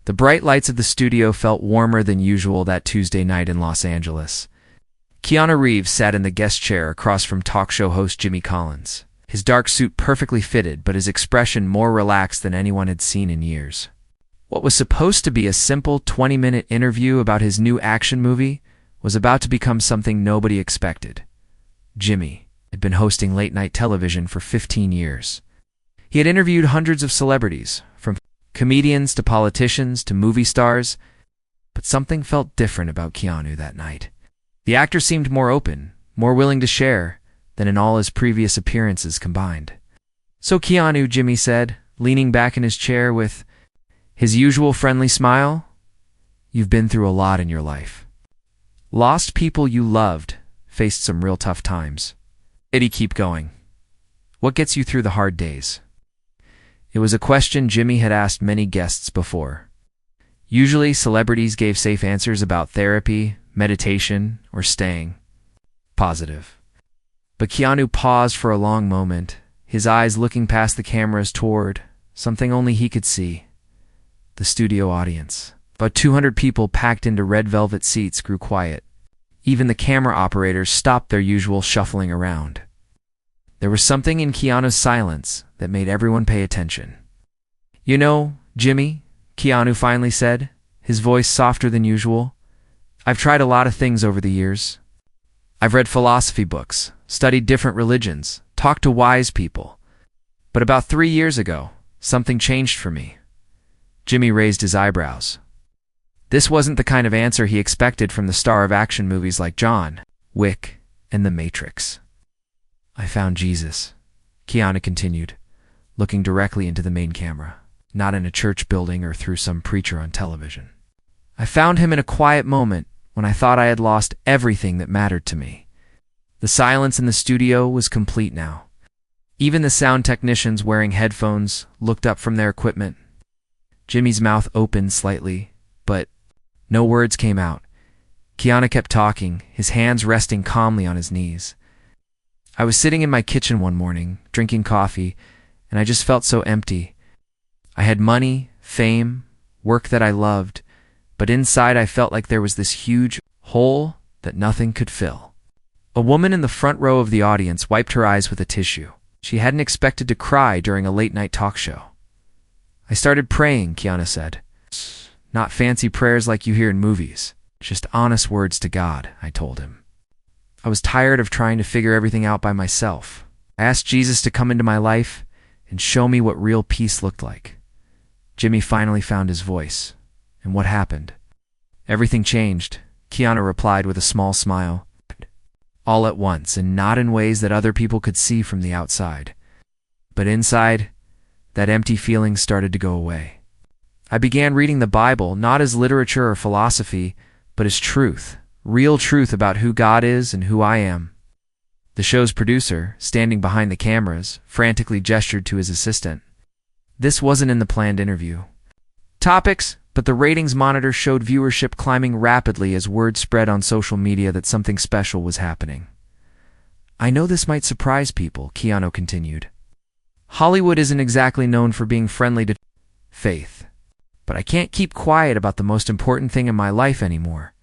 The bright lights of the studio felt warmer than usual that Tuesday night in Los Angeles. Keanu Reeves sat in the guest chair across from talk show host Jimmy Collins. His dark suit perfectly fitted, but his expression more relaxed than anyone had seen in years. What was supposed to be a simple 20-minute interview about his new action movie was about to become something nobody expected. Jimmy had been hosting late-night television for 15 years. He had interviewed hundreds of celebrities, from comedians to politicians to movie stars, but something felt different about Keanu that night. The actor seemed more open, more willing to share, than in all his previous appearances combined. "So Keanu," Jimmy said, leaning back in his chair with his usual friendly smile, "you've been through a lot in your life. Lost people you loved, faced some real tough times. Did he keep going? What gets you through the hard days?" It was a question Jimmy had asked many guests before. Usually, celebrities gave safe answers about therapy, meditation, or staying positive. But Keanu paused for a long moment, his eyes looking past the cameras toward something only he could see. The studio audience. About 200 people packed into red velvet seats grew quiet. Even the camera operators stopped their usual shuffling around. There was something in Keanu's silence that made everyone pay attention. "You know, Jimmy," Keanu finally said, his voice softer than usual, "I've tried a lot of things over the years. I've read philosophy books, studied different religions, talked to wise people. But about 3 years ago, something changed for me." Jimmy raised his eyebrows. This wasn't the kind of answer he expected from the star of action movies like John Wick and The Matrix. "I found Jesus," Keanu continued, looking directly into the main camera, not in a church building or through some preacher on television. "I found him in a quiet moment when I thought I had lost everything that mattered to me." The silence in the studio was complete now. Even the sound technicians wearing headphones looked up from their equipment. Jimmy's mouth opened slightly, but no words came out. Keanu kept talking, his hands resting calmly on his knees. "I was sitting in my kitchen one morning, drinking coffee, and I just felt so empty. I had money, fame, work that I loved, but inside I felt like there was this huge hole that nothing could fill." A woman in the front row of the audience wiped her eyes with a tissue. She hadn't expected to cry during a late-night talk show. "I started praying," Keanu said. "Not fancy prayers like you hear in movies, just honest words to God," I told him. "I was tired of trying to figure everything out by myself. I asked Jesus to come into my life and show me what real peace looked like." Jimmy finally found his voice. "And what happened?" "Everything changed," Keanu replied with a small smile. "All at once, and not in ways that other people could see from the outside. But inside, that empty feeling started to go away. I began reading the Bible, not as literature or philosophy, but as truth, real truth about who God is and who I am." The show's producer, standing behind the cameras, frantically gestured to his assistant. This wasn't in the planned interview. Topics, but the ratings monitor showed viewership climbing rapidly as word spread on social media that something special was happening. "I know this might surprise people," Keanu continued. "Hollywood isn't exactly known for being friendly to faith. But I can't keep quiet about the most important thing in my life anymore."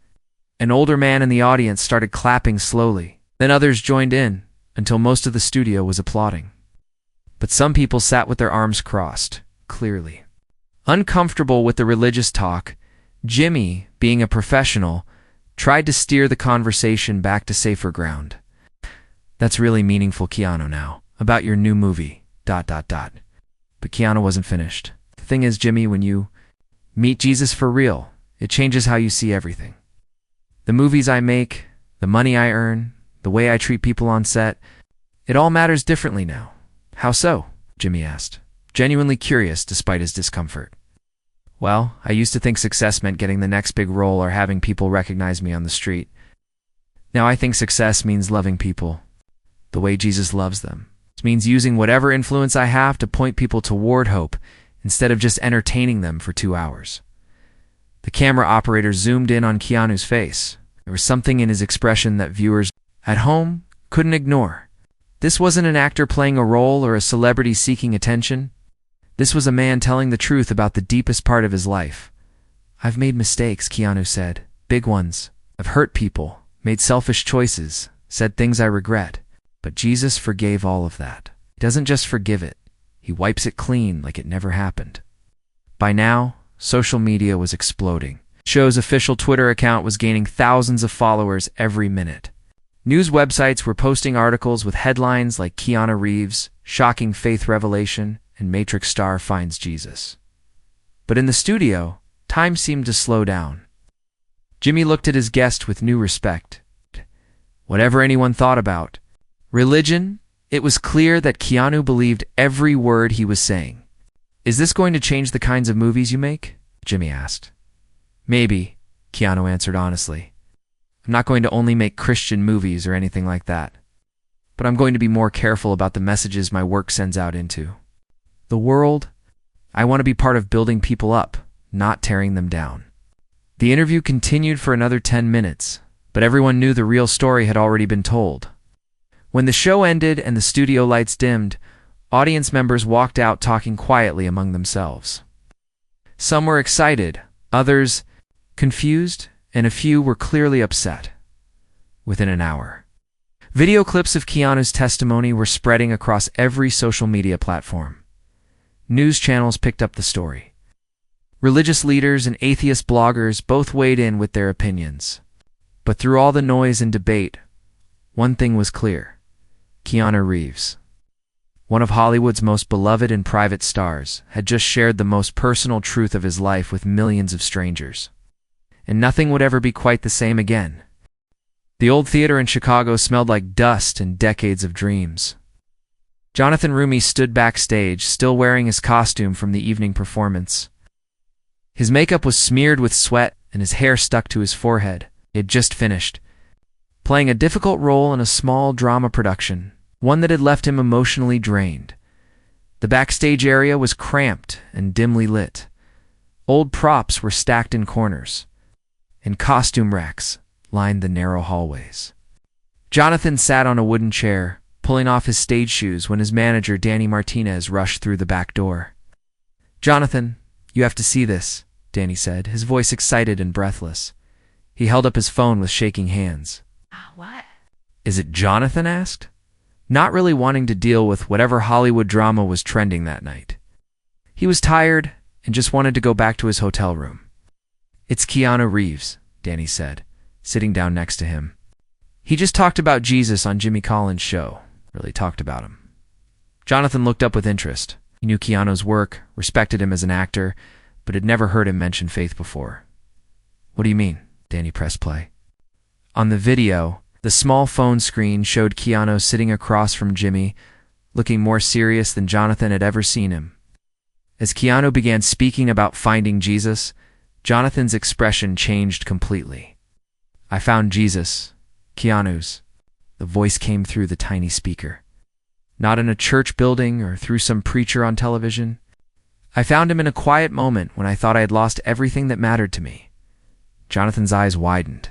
An older man in the audience started clapping slowly. Then others joined in, until most of the studio was applauding. But some people sat with their arms crossed, clearly. Uncomfortable with the religious talk, Jimmy, being a professional, tried to steer the conversation back to safer ground. "That's really meaningful, Keanu, now, about your new movie, ... But Keanu wasn't finished. "The thing is, Jimmy, when you meet Jesus for real, it changes how you see everything. The movies I make, the money I earn, the way I treat people on set, it all matters differently now." "How so?" Jimmy asked, genuinely curious despite his discomfort. "Well, I used to think success meant getting the next big role or having people recognize me on the street. Now I think success means loving people the way Jesus loves them. It means using whatever influence I have to point people toward hope instead of just entertaining them for 2 hours." The camera operator zoomed in on Keanu's face. There was something in his expression that viewers at home couldn't ignore. This wasn't an actor playing a role or a celebrity seeking attention. This was a man telling the truth about the deepest part of his life, "I've made mistakes," Keanu said. "Big ones. I've hurt people, made selfish choices, said things I regret. But Jesus forgave all of that. He doesn't just forgive it. He wipes it clean like it never happened." By now, social media was exploding. The show's official Twitter account was gaining thousands of followers every minute. News websites were posting articles with headlines like "Keanu Reeves, shocking faith revelation," and "Matrix star finds Jesus." But in the studio, time seemed to slow down. Jimmy looked at his guest with new respect. Whatever anyone thought about religion, it was clear that Keanu believed every word he was saying. "Is this going to change the kinds of movies you make?" Jimmy asked. "Maybe," Keanu answered honestly. "I'm not going to only make Christian movies or anything like that. But I'm going to be more careful about the messages my work sends out into the world. I want to be part of building people up, not tearing them down." The interview continued for another 10 minutes, but everyone knew the real story had already been told. When the show ended and the studio lights dimmed, audience members walked out talking quietly among themselves. Some were excited, others confused, and a few were clearly upset. Within an hour, video clips of Keanu's testimony were spreading across every social media platform. News channels picked up the story. Religious leaders and atheist bloggers both weighed in with their opinions. But through all the noise and debate, one thing was clear: Keanu Reeves, one of Hollywood's most beloved and private stars, had just shared the most personal truth of his life with millions of strangers. And nothing would ever be quite the same again. The old theater in Chicago smelled like dust and decades of dreams. Jonathan Roomie stood backstage, still wearing his costume from the evening performance. His makeup was smeared with sweat and his hair stuck to his forehead. He had just finished playing a difficult role in a small drama production, one that had left him emotionally drained. The backstage area was cramped and dimly lit. Old props were stacked in corners, and costume racks lined the narrow hallways. Jonathan sat on a wooden chair, pulling off his stage shoes when his manager, Danny Martinez, rushed through the back door. "Jonathan, you have to see this," Danny said, his voice excited and breathless. He held up his phone with shaking hands. What? "Is it Jonathan?" asked, not really wanting to deal with whatever Hollywood drama was trending that night. He was tired and just wanted to go back to his hotel room. "It's Keanu Reeves," Danny said, sitting down next to him. "He just talked about Jesus on Jimmy Collins' show. Really talked about him." Jonathan looked up with interest. He knew Keanu's work, respected him as an actor, but had never heard him mention faith before. "What do you mean?" Danny pressed play. On the video, the small phone screen showed Keanu sitting across from Jimmy, looking more serious than Jonathan had ever seen him. As Keanu began speaking about finding Jesus, Jonathan's expression changed completely. "I found Jesus, Keanu's." The voice came through the tiny speaker. "Not in a church building or through some preacher on television. I found him in a quiet moment when I thought I had lost everything that mattered to me." Jonathan's eyes widened.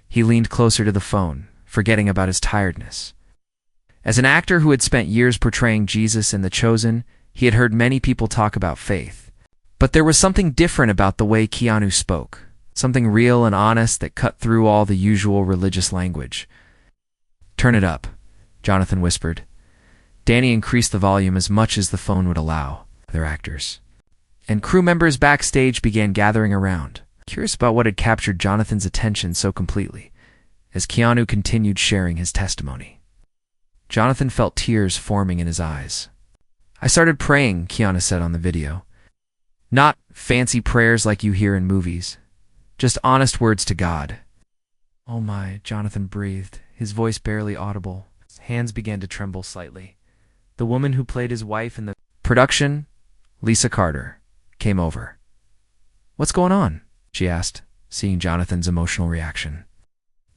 He leaned closer to the phone, forgetting about his tiredness. As an actor who had spent years portraying Jesus in The Chosen, he had heard many people talk about faith. But there was something different about the way Keanu spoke, something real and honest that cut through all the usual religious language. "Turn it up," Jonathan whispered. Danny increased the volume as much as the phone would allow. Other actors and crew members backstage began gathering around, curious about what had captured Jonathan's attention so completely, as Keanu continued sharing his testimony. Jonathan felt tears forming in his eyes. "I started praying," Keanu said on the video. "Not fancy prayers like you hear in movies, just honest words to God." "Oh my," Jonathan breathed, his voice barely audible. His hands began to tremble slightly. The woman who played his wife in the production, Lisa Carter, came over. "What's going on?" she asked, seeing Jonathan's emotional reaction.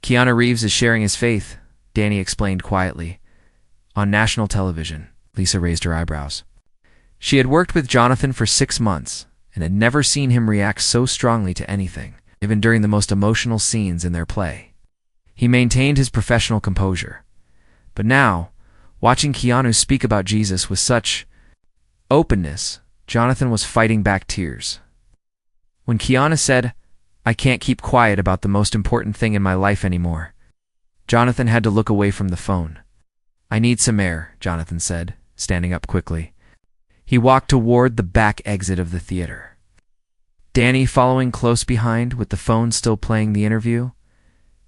"Keanu Reeves is sharing his faith," Danny explained quietly. "On national television." Lisa raised her eyebrows. She had worked with Jonathan for 6 months and had never seen him react so strongly to anything, even during the most emotional scenes in their play. He maintained his professional composure. But now, watching Keanu speak about Jesus with such openness, Jonathan was fighting back tears. When Keanu said, "I can't keep quiet about the most important thing in my life anymore," Jonathan had to look away from the phone. "I need some air," Jonathan said, standing up quickly. He walked toward the back exit of the theater. Danny following close behind with the phone still playing the interview.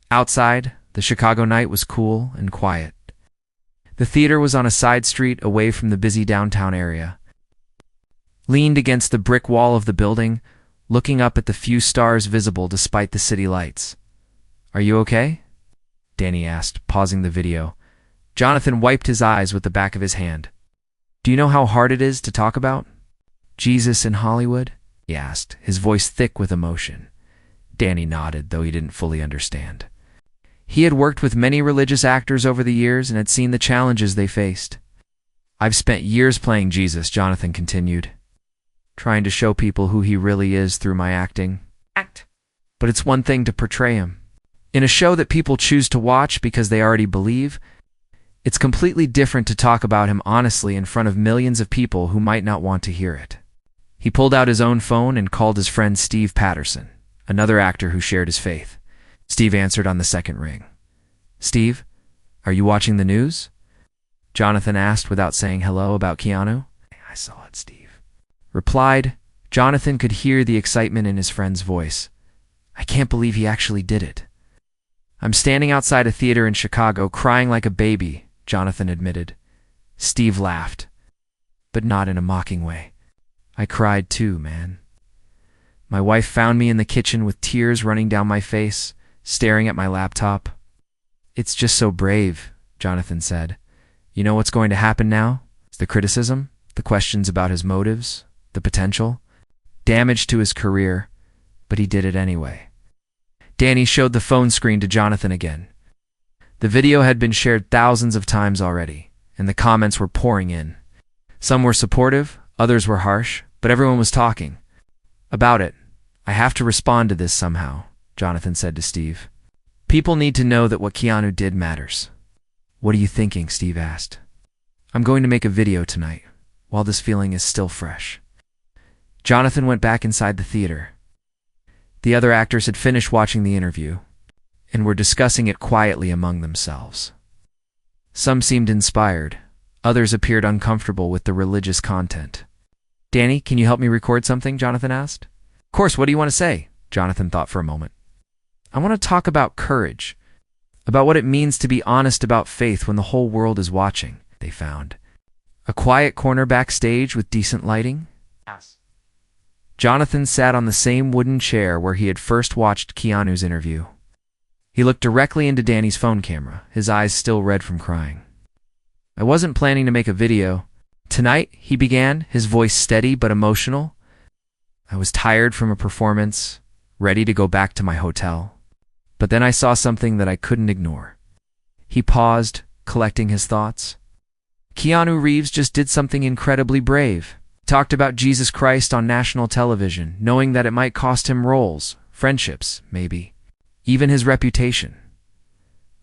Outside, the Chicago night was cool and quiet. The theater was on a side street away from the busy downtown area. Leaned against the brick wall of the building, looking up at the few stars visible despite the city lights. "Are you okay?" Danny asked, pausing the video. Jonathan wiped his eyes with the back of his hand. "Do you know how hard it is to talk about Jesus in Hollywood?" he asked, his voice thick with emotion. Danny nodded, though he didn't fully understand. He had worked with many religious actors over the years and had seen the challenges they faced. "I've spent years playing Jesus," Jonathan continued, "trying to show people who he really is through my acting. But it's one thing to portray him in a show that people choose to watch because they already believe. It's completely different to talk about him honestly in front of millions of people who might not want to hear it." He pulled out his own phone and called his friend Steve Patterson, another actor who shared his faith. Steve answered on the second ring. "Steve, are you watching the news?" Jonathan asked without saying hello about Keanu. "I saw it," Steve replied. Jonathan could hear the excitement in his friend's voice. "I can't believe he actually did it." "I'm standing outside a theater in Chicago crying like a baby," Jonathan admitted. Steve laughed, but not in a mocking way. "I cried too, man. My wife found me in the kitchen with tears running down my face, staring at my laptop." "It's just so brave," Jonathan said. "You know what's going to happen now? It's the criticism, the questions about his motives, the potential, damage to his career, but he did it anyway." Danny showed the phone screen to Jonathan again. The video had been shared thousands of times already, and the comments were pouring in. Some were supportive, others were harsh, but everyone was talking about it. "I have to respond to this somehow," Jonathan said to Steve. "People need to know that what Keanu did matters." "What are you thinking?" Steve asked. "I'm going to make a video tonight, while this feeling is still fresh." Jonathan went back inside the theater. The other actors had finished watching the interview and were discussing it quietly among themselves. Some seemed inspired. Others appeared uncomfortable with the religious content. "Danny, can you help me record something?" Jonathan asked. "Of course, what do you want to say?" Jonathan thought for a moment. "I want to talk about courage, about what it means to be honest about faith when the whole world is watching," they found. "A quiet corner backstage with decent lighting?" Jonathan sat on the same wooden chair where he had first watched Keanu's interview. He looked directly into Danny's phone camera, his eyes still red from crying. "I wasn't planning to make a video. Tonight," he began, his voice steady but emotional. "I was tired from a performance, ready to go back to my hotel. But then I saw something that I couldn't ignore." He paused, collecting his thoughts. "Keanu Reeves just did something incredibly brave. Talked about Jesus Christ on national television, knowing that it might cost him roles, friendships, maybe, even his reputation."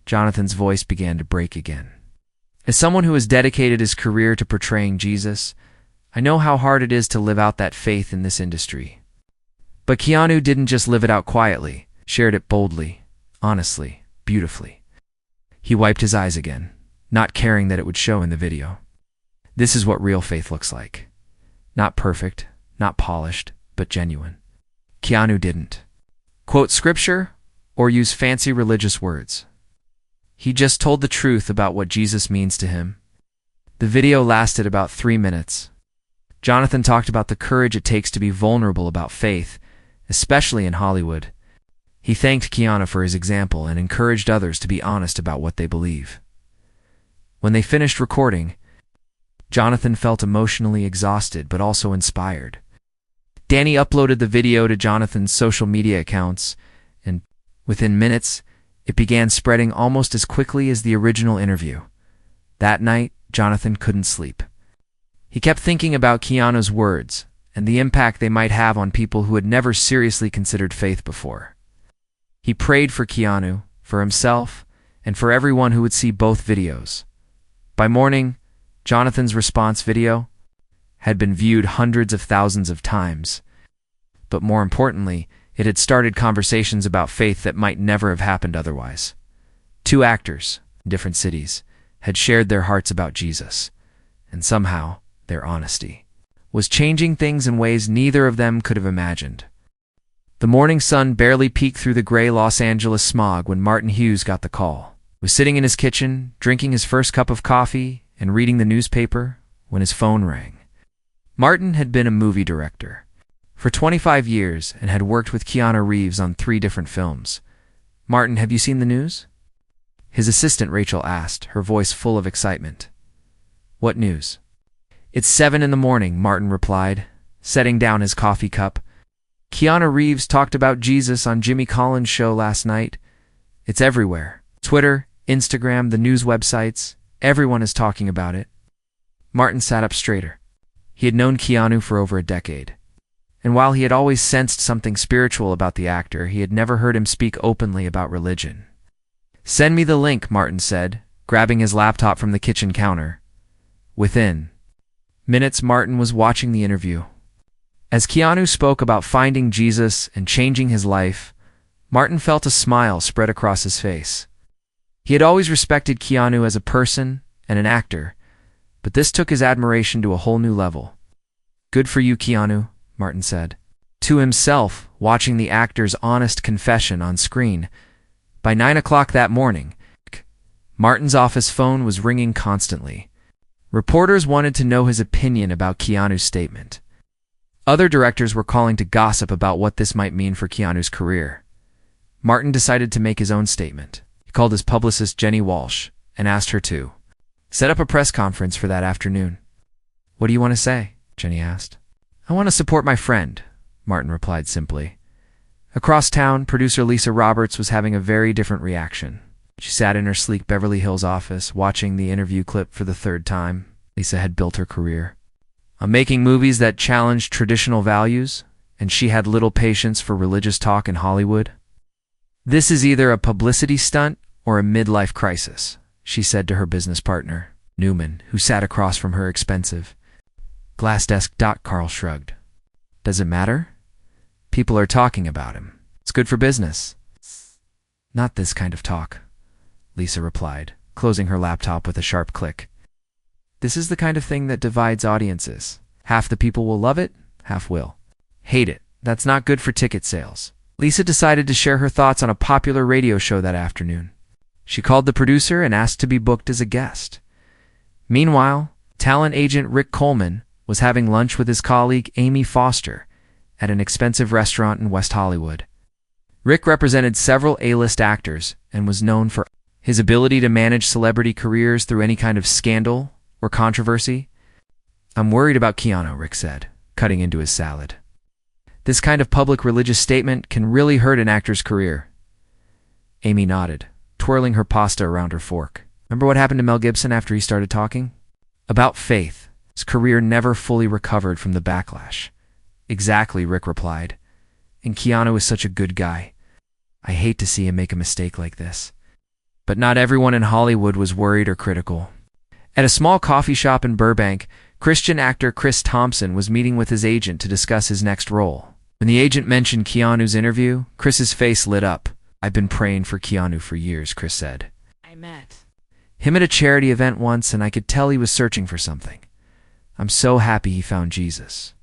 Jonathan's voice began to break again. "As someone who has dedicated his career to portraying Jesus, I know how hard it is to live out that faith in this industry. But Keanu didn't just live it out quietly, shared it boldly, honestly, beautifully." He wiped his eyes again, not caring that it would show in the video. "This is what real faith looks like. Not perfect, not polished, but genuine." Keanu didn't quote scripture or use fancy religious words. He just told the truth about what Jesus means to him. The video lasted about 3 minutes. Jonathan talked about the courage it takes to be vulnerable about faith, especially in Hollywood. He thanked Keanu for his example and encouraged others to be honest about what they believe. When they finished recording, Jonathan felt emotionally exhausted but also inspired. Danny uploaded the video to Jonathan's social media accounts, and within minutes, it began spreading almost as quickly as the original interview. That night, Jonathan couldn't sleep. He kept thinking about Keanu's words and the impact they might have on people who had never seriously considered faith before. He prayed for Keanu, for himself, and for everyone who would see both videos. By morning, Jonathan's response video had been viewed hundreds of thousands of times. but more importantly, it had started conversations about faith that might never have happened otherwise. Two actors, in different cities, had shared their hearts about Jesus, and somehow, their honesty was changing things in ways neither of them could have imagined. The morning sun barely peeked through the gray Los Angeles smog when Martin Hughes got the call. He was sitting in his kitchen, drinking his first cup of coffee and reading the newspaper when his phone rang. Martin had been a movie director for 25 years and had worked with Keanu Reeves on 3 different films. "Martin, have you seen the news?" His assistant Rachel asked, her voice full of excitement. "What news?" "It's 7 in the morning," Martin replied, setting down his coffee cup. "Keanu Reeves talked about Jesus on Jimmy Collins' show last night. It's everywhere. Twitter, Instagram, the news websites, everyone is talking about it." Martin sat up straighter. He had known Keanu for over a decade, and while he had always sensed something spiritual about the actor, he had never heard him speak openly about religion. "Send me the link," Martin said, grabbing his laptop from the kitchen counter. Within minutes, Martin was watching the interview. As Keanu spoke about finding Jesus and changing his life, Martin felt a smile spread across his face. He had always respected Keanu as a person and an actor, but this took his admiration to a whole new level. "Good for you, Keanu," Martin said to himself, watching the actor's honest confession on screen. By 9 o'clock that morning, Martin's office phone was ringing constantly. Reporters wanted to know his opinion about Keanu's statement. Other directors were calling to gossip about what this might mean for Keanu's career. Martin decided to make his own statement. He called his publicist Jenny Walsh and asked her to set up a press conference for that afternoon. "What do you want to say?" Jenny asked. "I want to support my friend," Martin replied simply. Across town, producer Lisa Roberts was having a very different reaction. She sat in her sleek Beverly Hills office, watching the interview clip for the 3rd time. Lisa had built her career on making movies that challenged traditional values, and she had little patience for religious talk in Hollywood. "This is either a publicity stunt or a midlife crisis," she said to her business partner, Newman, who sat across from her expensive glass desk. Carl shrugged. "Does it matter? People are talking about him. It's good for business." "Not this kind of talk," Lisa replied, closing her laptop with a sharp click. "This is the kind of thing that divides audiences. Half the people will love it, half will hate it. That's not good for ticket sales." Lisa decided to share her thoughts on a popular radio show that afternoon. She called the producer and asked to be booked as a guest. Meanwhile, talent agent Rick Coleman was having lunch with his colleague Amy Foster at an expensive restaurant in West Hollywood. Rick represented several A-list actors and was known for his ability to manage celebrity careers through any kind of scandal or controversy. "I'm worried about Keanu," Rick said, cutting into his salad. "This kind of public religious statement can really hurt an actor's career." Amy nodded, twirling her pasta around her fork. "Remember what happened to Mel Gibson after he started talking about faith? His career never fully recovered from the backlash." "Exactly," Rick replied. "And Keanu is such a good guy. I hate to see him make a mistake like this." But not everyone in Hollywood was worried or critical. At a small coffee shop in Burbank, Christian actor Chris Thompson was meeting with his agent to discuss his next role. When the agent mentioned Keanu's interview, Chris's face lit up. "I've been praying for Keanu for years," Chris said. "I met him at a charity event once, and I could tell he was searching for something. I'm so happy he found Jesus."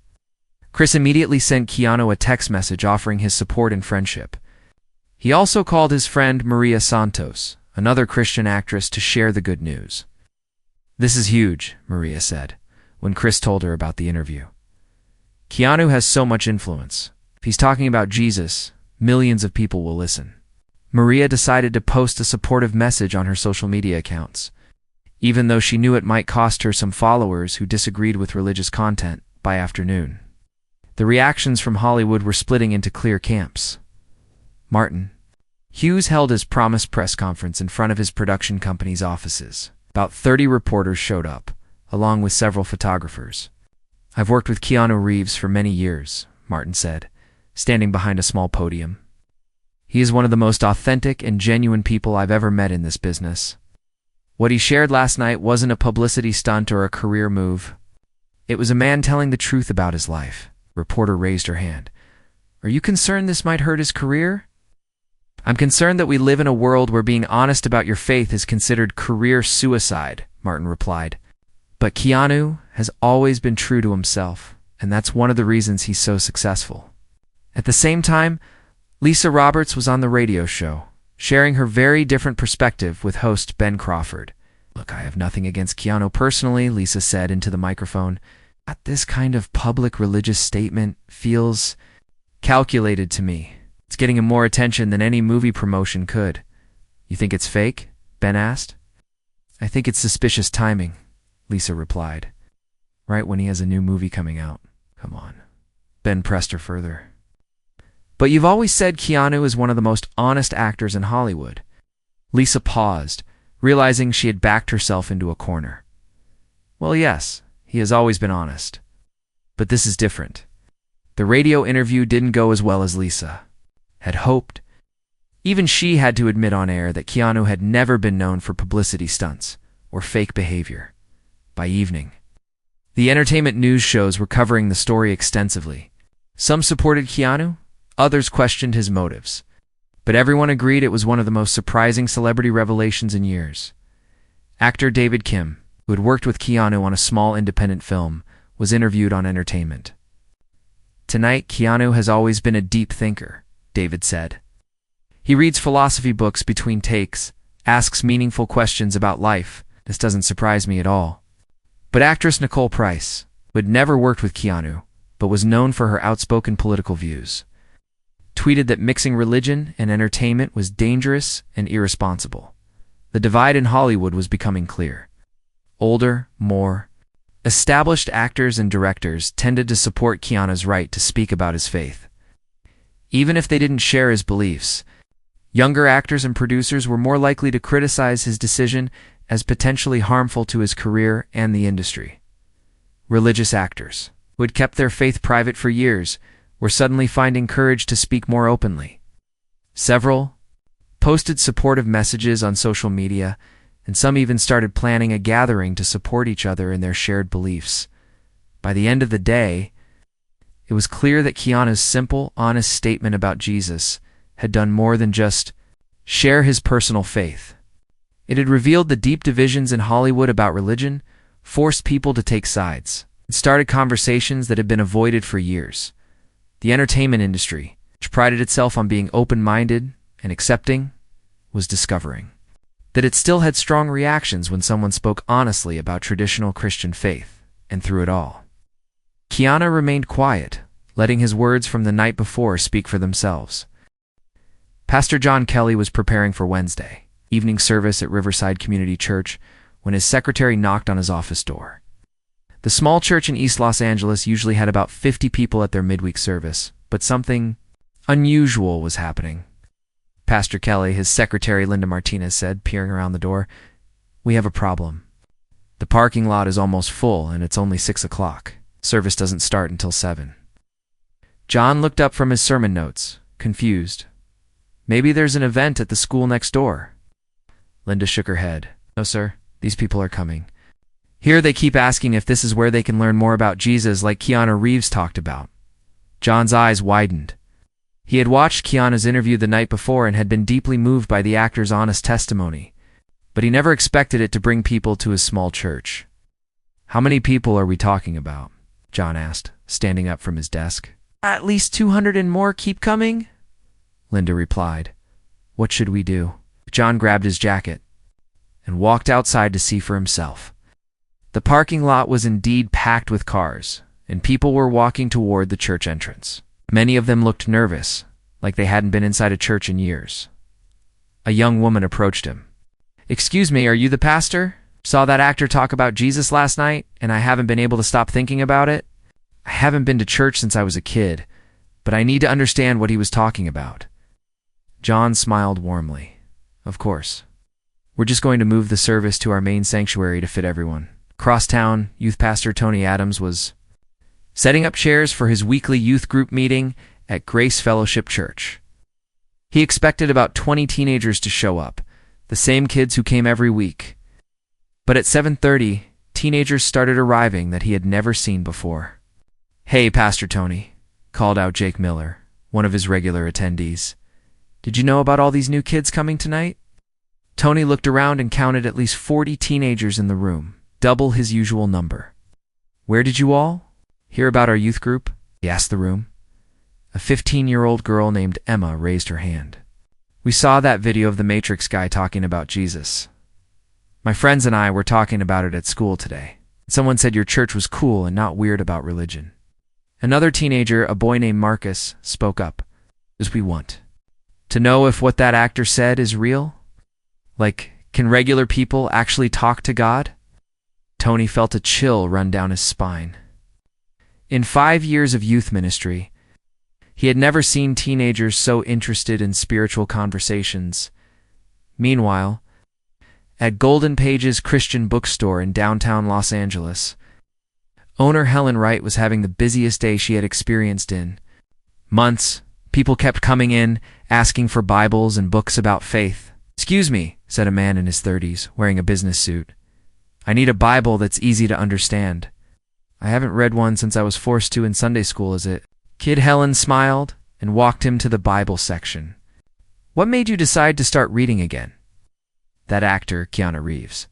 Chris immediately sent Keanu a text message offering his support and friendship. He also called his friend Maria Santos, another Christian actress, to share the good news. "This is huge," Maria said, when Chris told her about the interview. "Keanu has so much influence. If he's talking about Jesus, millions of people will listen." Maria decided to post a supportive message on her social media accounts. Even though she knew it might cost her some followers who disagreed with religious content, by afternoon, the reactions from Hollywood were splitting into clear camps. Martin Hughes held his promised press conference in front of his production company's offices. About 30 reporters showed up, along with several photographers. "I've worked with Keanu Reeves for many years," Martin said, standing behind a small podium. "He is one of the most authentic and genuine people I've ever met in this business. What he shared last night wasn't a publicity stunt or a career move. It was a man telling the truth about his life." A reporter raised her hand. Are you concerned this might hurt his career? I'm concerned that we live in a world where being honest about your faith is considered career suicide, Martin replied. But Keanu has always been true to himself, and that's one of the reasons he's so successful. At the same time, Lisa Roberts was on the radio show, sharing her very different perspective with host Ben Crawford. Look, I have nothing against Keanu personally, Lisa said into the microphone. But this kind of public religious statement feels calculated to me. It's getting him more attention than any movie promotion could. You think it's fake? Ben asked. I think it's suspicious timing, Lisa replied. Right when he has a new movie coming out. Come on. Ben pressed her further. But you've always said Keanu is one of the most honest actors in Hollywood. Lisa paused, realizing she had backed herself into a corner. Well, yes, he has always been honest. But this is different. The radio interview didn't go as well as Lisa had hoped. Even she had to admit on air that Keanu had never been known for publicity stunts or fake behavior. By evening, the entertainment news shows were covering the story extensively. Some supported Keanu, others questioned his motives. But everyone agreed it was one of the most surprising celebrity revelations in years. Actor David Kim, who had worked with Keanu on a small independent film, was interviewed on Entertainment. Tonight, Keanu has always been a deep thinker, David said. He reads philosophy books between takes, asks meaningful questions about life. This doesn't surprise me at all. But actress Nicole Price, who had never worked with Keanu, but was known for her outspoken political views, tweeted that mixing religion and entertainment was dangerous and irresponsible. The divide in Hollywood was becoming clear. Older, more established actors and directors tended to support Keanu's right to speak about his faith. Even if they didn't share his beliefs, younger actors and producers were more likely to criticize his decision as potentially harmful to his career and the industry. Religious actors, who had kept their faith private for years, were suddenly finding courage to speak more openly. Several posted supportive messages on social media, and some even started planning a gathering to support each other in their shared beliefs. By the end of the day, it was clear that Keanu's simple, honest statement about Jesus had done more than just share his personal faith. It had revealed the deep divisions in Hollywood about religion, forced people to take sides, and started conversations that had been avoided for years. The entertainment industry, which prided itself on being open-minded and accepting, was discovering that it still had strong reactions when someone spoke honestly about traditional Christian faith, and through it all, Keanu remained quiet, letting his words from the night before speak for themselves. Pastor John Kelly was preparing for Wednesday evening service at Riverside Community Church when his secretary knocked on his office door. The small church in East Los Angeles usually had about 50 people at their midweek service, but something unusual was happening. Pastor Kelly, his secretary Linda Martinez said, peering around the door, "We have a problem. The parking lot is almost full and it's only 6 o'clock. Service doesn't start until 7. John looked up from his sermon notes, confused. Maybe there's an event at the school next door. Linda shook her head. No, sir, these people are coming. Here they keep asking if this is where they can learn more about Jesus like Keanu Reeves talked about. John's eyes widened. He had watched Keanu's interview the night before and had been deeply moved by the actor's honest testimony, but he never expected it to bring people to his small church. How many people are we talking about? John asked, standing up from his desk. At least 200 and more keep coming, Linda replied. What should we do? John grabbed his jacket and walked outside to see for himself. The parking lot was indeed packed with cars, and people were walking toward the church entrance. Many of them looked nervous, like they hadn't been inside a church in years. A young woman approached him. Excuse me, are you the pastor? Saw that actor talk about Jesus last night, and I haven't been able to stop thinking about it. I haven't been to church since I was a kid, but I need to understand what he was talking about. John smiled warmly. Of course. We're just going to move the service to our main sanctuary to fit everyone. Crosstown youth pastor Tony Adams was setting up chairs for his weekly youth group meeting at Grace Fellowship Church. He expected about 20 teenagers to show up, the same kids who came every week. But at 7:30, teenagers started arriving that he had never seen before. Hey, Pastor Tony, called out Jake Miller, one of his regular attendees. "Did you know about all these new kids coming tonight?" Tony looked around and counted at least 40 teenagers in the room, double his usual number. "Where did you all hear about our youth group?" he asked the room. A 15-year-old girl named Emma raised her hand. "We saw that video of the Matrix guy talking about Jesus. My friends and I were talking about it at school today. Someone said your church was cool and not weird about religion." Another teenager, a boy named Marcus, spoke up. "As we want to know if what that actor said is real? Like, can regular people actually talk to God?" Tony felt a chill run down his spine. In 5 years of youth ministry, he had never seen teenagers so interested in spiritual conversations. Meanwhile, at Golden Pages Christian Bookstore in downtown Los Angeles, owner Helen Wright was having the busiest day she had experienced in months. People kept coming in, asking for Bibles and books about faith. "Excuse me," said a man in his 30s, wearing a business suit. "I need a Bible that's easy to understand. I haven't read one since I was forced to in Sunday school, is it?" Kid Helen smiled and walked him to the Bible section. "What made you decide to start reading again?" That actor, Keanu Reeves.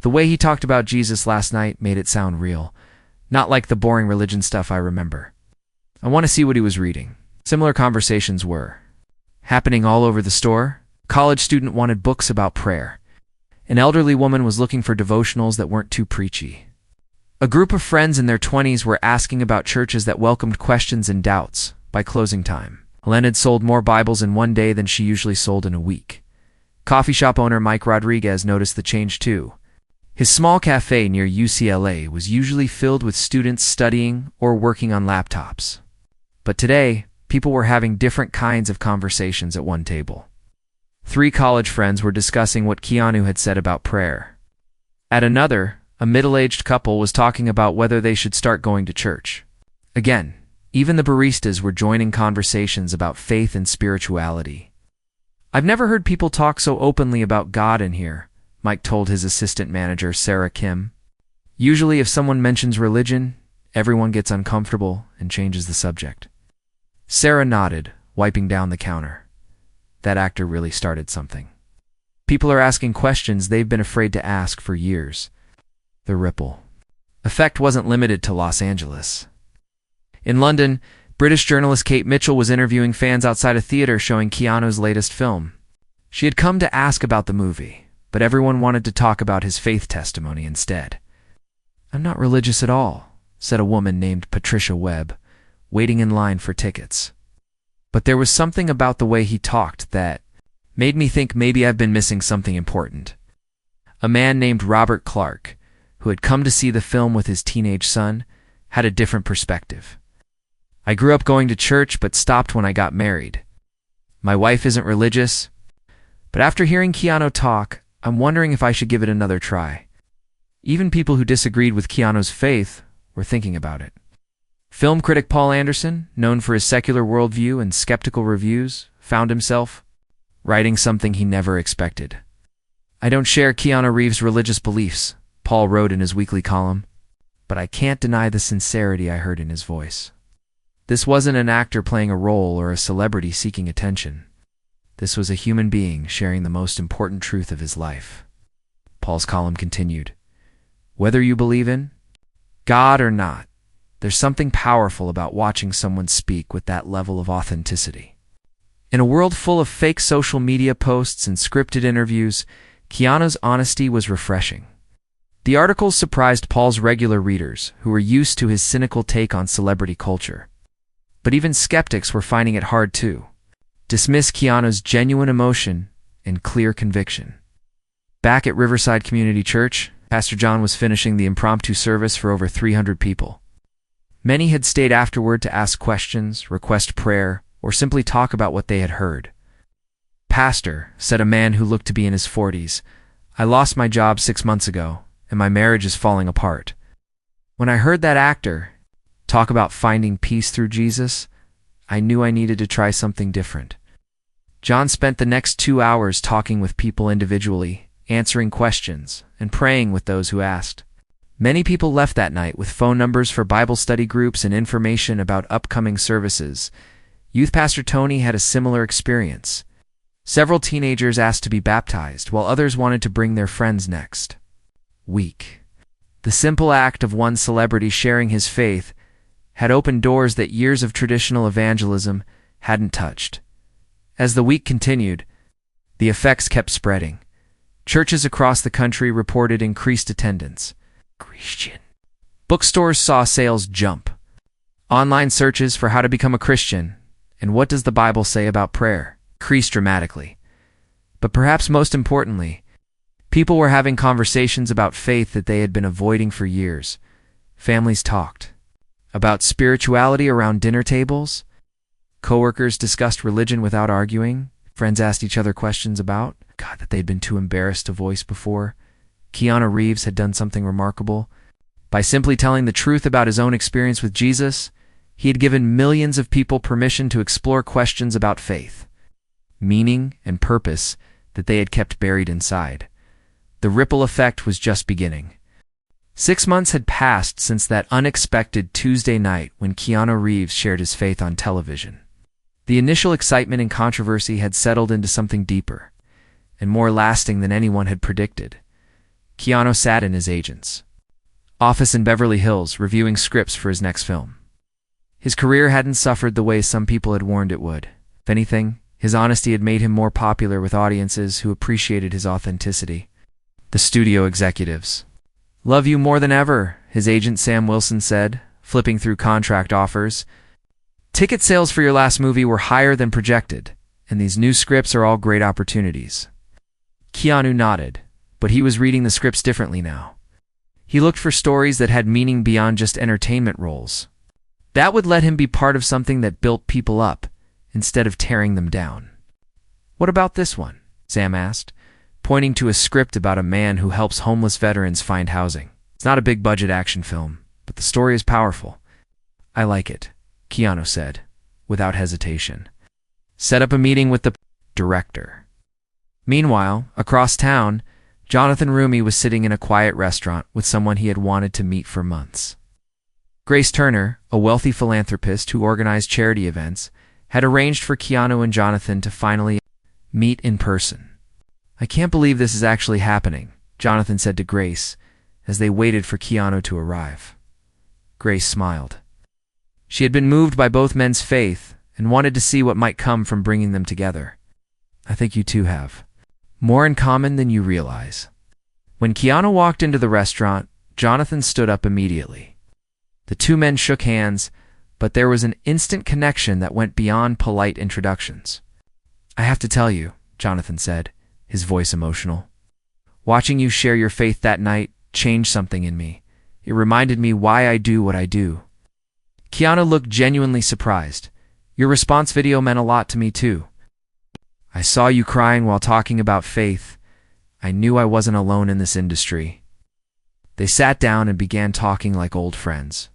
The way he talked about Jesus last night made it sound real, not like the boring religion stuff I remember. I want to see what he was reading. Similar conversations were happening all over the store. A college student wanted books about prayer. An elderly woman was looking for devotionals that weren't too preachy. A group of friends in their 20s were asking about churches that welcomed questions and doubts by closing time. Helen had sold more Bibles in one day than she usually sold in a week. Coffee shop owner Mike Rodriguez noticed the change too. His small cafe near UCLA was usually filled with students studying or working on laptops. But today, people were having different kinds of conversations at one table. 3 college friends were discussing what Keanu had said about prayer. At another, a middle-aged couple was talking about whether they should start going to church. Again, even the baristas were joining conversations about faith and spirituality. "I've never heard people talk so openly about God in here," Mike told his assistant manager, Sarah Kim. "Usually if someone mentions religion, everyone gets uncomfortable and changes the subject." Sarah nodded, wiping down the counter. That actor really started something. People are asking questions they've been afraid to ask for years. The ripple effect wasn't limited to Los Angeles. In London, British journalist Kate Mitchell was interviewing fans outside a theater showing Keanu's latest film. She had come to ask about the movie, but everyone wanted to talk about his faith testimony instead. "I'm not religious at all," said a woman named Patricia Webb, waiting in line for tickets. "But there was something about the way he talked that made me think maybe I've been missing something important." A man named Robert Clark, who had come to see the film with his teenage son, had a different perspective. "I grew up going to church but stopped when I got married. My wife isn't religious, but after hearing Keanu talk, I'm wondering if I should give it another try." Even people who disagreed with Keanu's faith were thinking about it. Film critic Paul Anderson, known for his secular worldview and skeptical reviews, found himself writing something he never expected. "I don't share Keanu Reeves' religious beliefs," Paul wrote in his weekly column, "but I can't deny the sincerity I heard in his voice. This wasn't an actor playing a role or a celebrity seeking attention. This was a human being sharing the most important truth of his life." Paul's column continued, "Whether you believe in God or not, there's something powerful about watching someone speak with that level of authenticity. In a world full of fake social media posts and scripted interviews, Keanu's honesty was refreshing." The articles surprised Paul's regular readers, who were used to his cynical take on celebrity culture. But even skeptics were finding it hard to dismiss Keanu's genuine emotion and clear conviction. Back at Riverside Community Church, Pastor John was finishing the impromptu service for over 300 people. Many had stayed afterward to ask questions, request prayer, or simply talk about what they had heard. "Pastor," said a man who looked to be in his 40s, "I lost my job 6 months ago, and my marriage is falling apart. When I heard that actor talk about finding peace through Jesus, I knew I needed to try something different." John spent the next 2 hours talking with people individually, answering questions, and praying with those who asked. Many people left that night with phone numbers for Bible study groups and information about upcoming services, Youth Pastor Tony had a similar experience. Several teenagers asked to be baptized, while others wanted to bring their friends next week. The simple act of one celebrity sharing his faith had opened doors that years of traditional evangelism hadn't touched. As the week continued, the effects kept spreading. Churches across the country reported increased attendance. Christian. Bookstores saw sales jump. Online searches for how to become a Christian and what does the Bible say about prayer increased dramatically. But perhaps most importantly, people were having conversations about faith that they had been avoiding for years. Families talked about spirituality around dinner tables. Coworkers discussed religion without arguing. Friends asked each other questions about God that they'd been too embarrassed to voice before. Keanu Reeves had done something remarkable. By simply telling the truth about his own experience with Jesus, he had given millions of people permission to explore questions about faith, meaning, and purpose that they had kept buried inside. The ripple effect was just beginning. 6 months had passed since that unexpected Tuesday night when Keanu Reeves shared his faith on television. The initial excitement and controversy had settled into something deeper and more lasting than anyone had predicted. Keanu sat in his agent's office in Beverly Hills, reviewing scripts for his next film. His career hadn't suffered the way some people had warned it would. If anything, his honesty had made him more popular with audiences who appreciated his authenticity. The studio executives love you more than ever, his agent Sam Wilson said, flipping through contract offers. Ticket sales for your last movie were higher than projected, and these new scripts are all great opportunities. Keanu nodded, but he was reading the scripts differently now. He looked for stories that had meaning beyond just entertainment roles. That would let him be part of something that built people up, instead of tearing them down. What about this one? Sam asked, pointing to a script about a man who helps homeless veterans find housing. It's not a big-budget action film, but the story is powerful. I like it, Keanu said, without hesitation. Set up a meeting with the director. Meanwhile, across town, Jonathan Roomie was sitting in a quiet restaurant with someone he had wanted to meet for months. Grace Turner, a wealthy philanthropist who organized charity events, had arranged for Keanu and Jonathan to finally meet in person. I can't believe this is actually happening, Jonathan said to Grace as they waited for Keanu to arrive. Grace smiled. She had been moved by both men's faith and wanted to see what might come from bringing them together. I think you two have more in common than you realize. When Keanu walked into the restaurant, Jonathan stood up immediately. The two men shook hands, but there was an instant connection that went beyond polite introductions. I have to tell you, Jonathan said, his voice emotional. Watching you share your faith that night changed something in me. It reminded me why I do what I do. Keanu looked genuinely surprised. Your response video meant a lot to me too. I saw you crying while talking about faith. I knew I wasn't alone in this industry. They sat down and began talking like old friends.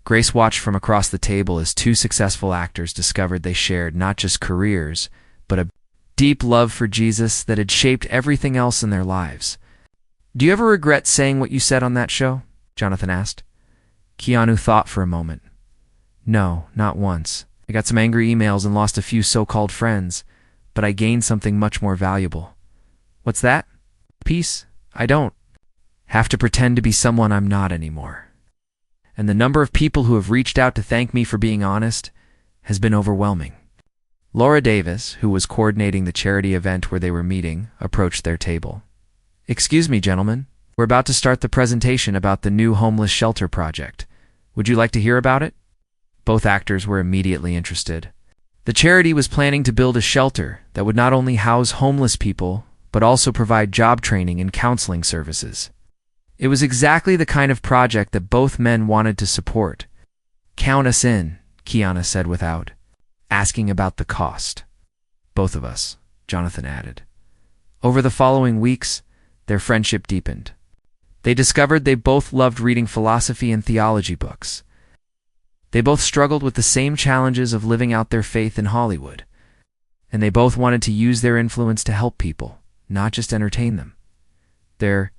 Grace watched from across the table as two successful actors discovered they shared not just careers, but a deep love for Jesus that had shaped everything else in their lives. Do you ever regret saying what you said on that show? Jonathan asked. Keanu thought for a moment. No, not once. I got some angry emails and lost a few so-called friends, but I gained something much more valuable. What's that? Peace? I don't have to pretend to be someone I'm not anymore. And the number of people who have reached out to thank me for being honest has been overwhelming. Laura Davis, who was coordinating the charity event where they were meeting, approached their table. Excuse me, gentlemen. We're about to start the presentation about the new homeless shelter project. Would you like to hear about it? Both actors were immediately interested. The charity was planning to build a shelter that would not only house homeless people, but also provide job training and counseling services. It was exactly the kind of project that both men wanted to support. Count us in, Keanu said without asking about the cost. Both of us, Jonathan added. Over the following weeks, their friendship deepened. They discovered they both loved reading philosophy and theology books. They both struggled with the same challenges of living out their faith in Hollywood, and they both wanted to use their influence to help people, not just entertain them. Their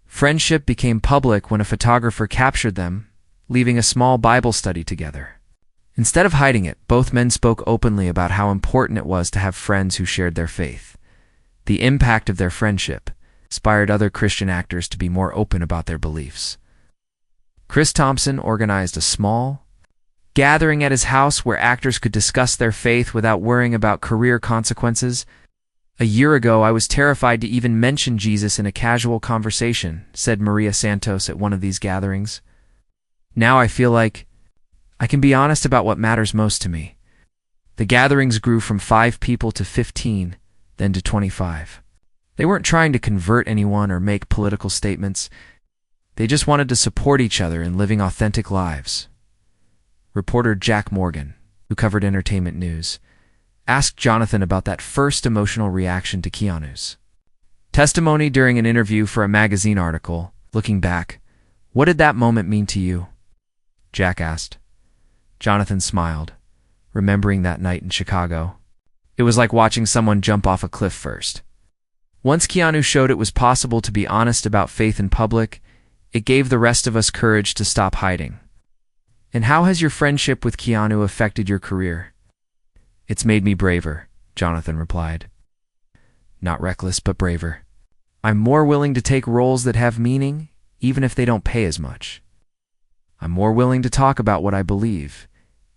friendship became public when a photographer captured them, leaving a small Bible study together. Instead of hiding it, both men spoke openly about how important it was to have friends who shared their faith. The impact of their friendship inspired other Christian actors to be more open about their beliefs. Chris Thompson organized a small gathering at his house where actors could discuss their faith without worrying about career consequences. "A year ago, I was terrified to even mention Jesus in a casual conversation," said Maria Santos at one of these gatherings. "Now I feel like I can be honest about what matters most to me." The gatherings grew from 5 people to 15, then to 25. They weren't trying to convert anyone or make political statements. They just wanted to support each other in living authentic lives. Reporter Jack Morgan, who covered entertainment news, asked Jonathan about that first emotional reaction to Keanu's testimony during an interview for a magazine article. Looking back, what did that moment mean to you? Jack asked. Jonathan smiled, remembering that night in Chicago. It was like watching someone jump off a cliff first. Once Keanu showed it was possible to be honest about faith in public, it gave the rest of us courage to stop hiding. And how has your friendship with Keanu affected your career? It's made me braver, Jonathan replied. Not reckless, but braver. I'm more willing to take roles that have meaning, even if they don't pay as much. I'm more willing to talk about what I believe,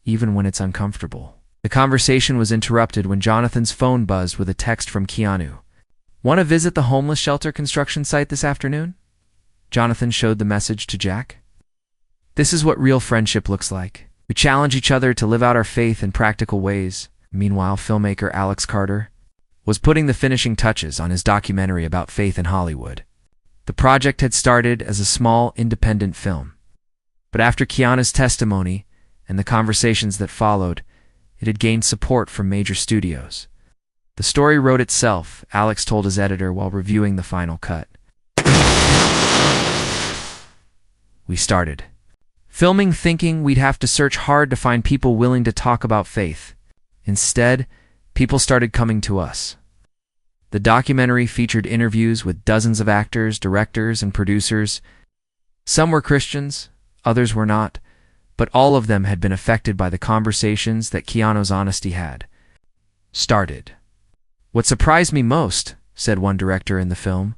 even when it's uncomfortable. The conversation was interrupted when Jonathan's phone buzzed with a text from Keanu. Want to visit the homeless shelter construction site this afternoon? Jonathan showed the message to Jack. This is what real friendship looks like. We challenge each other to live out our faith in practical ways. Meanwhile, filmmaker Alex Carter was putting the finishing touches on his documentary about faith in Hollywood. The project had started as a small, independent film. But after Keanu's testimony and the conversations that followed, it had gained support from major studios. The story wrote itself, Alex told his editor while reviewing the final cut. We started filming thinking we'd have to search hard to find people willing to talk about faith. Instead, people started coming to us. The documentary featured interviews with dozens of actors, directors, and producers. Some were Christians, others were not, but all of them had been affected by the conversations that Keanu's honesty had started. What surprised me most, said one director in the film,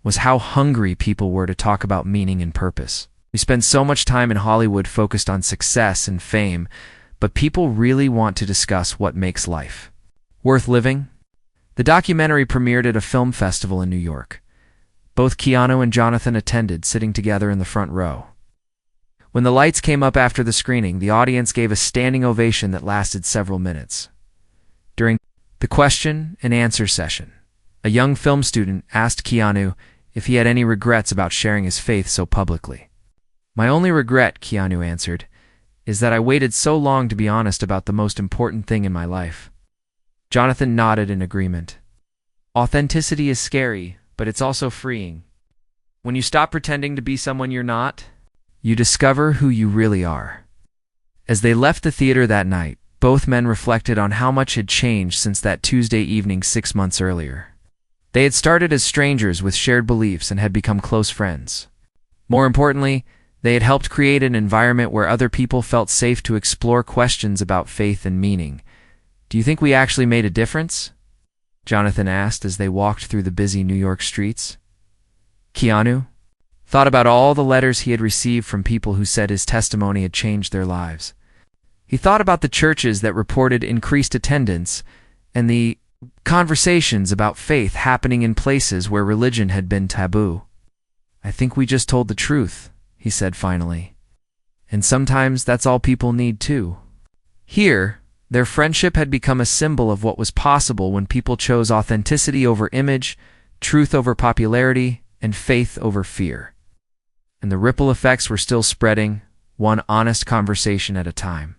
was how hungry people were to talk about meaning and purpose. We spend so much time in Hollywood focused on success and fame, but people really want to discuss what makes life worth living. The documentary premiered at a film festival in New York. Both Keanu and Jonathan attended, sitting together in the front row. When the lights came up after the screening, the audience gave a standing ovation that lasted several minutes. During the question and answer session, a young film student asked Keanu if he had any regrets about sharing his faith so publicly. My only regret, Keanu answered, is that I waited so long to be honest about the most important thing in my life. Jonathan nodded in agreement. Authenticity is scary, but it's also freeing. When you stop pretending to be someone you're not, you discover who you really are. As they left the theater that night, both men reflected on how much had changed since that Tuesday evening 6 months earlier. They had started as strangers with shared beliefs and had become close friends. More importantly, they had helped create an environment where other people felt safe to explore questions about faith and meaning. Do you think we actually made a difference? Jonathan asked as they walked through the busy New York streets. Keanu thought about all the letters he had received from people who said his testimony had changed their lives. He thought about the churches that reported increased attendance and the conversations about faith happening in places where religion had been taboo. I think we just told the truth, he said finally. And sometimes that's all people need too. Here, their friendship had become a symbol of what was possible when people chose authenticity over image, truth over popularity, and faith over fear. And the ripple effects were still spreading, one honest conversation at a time.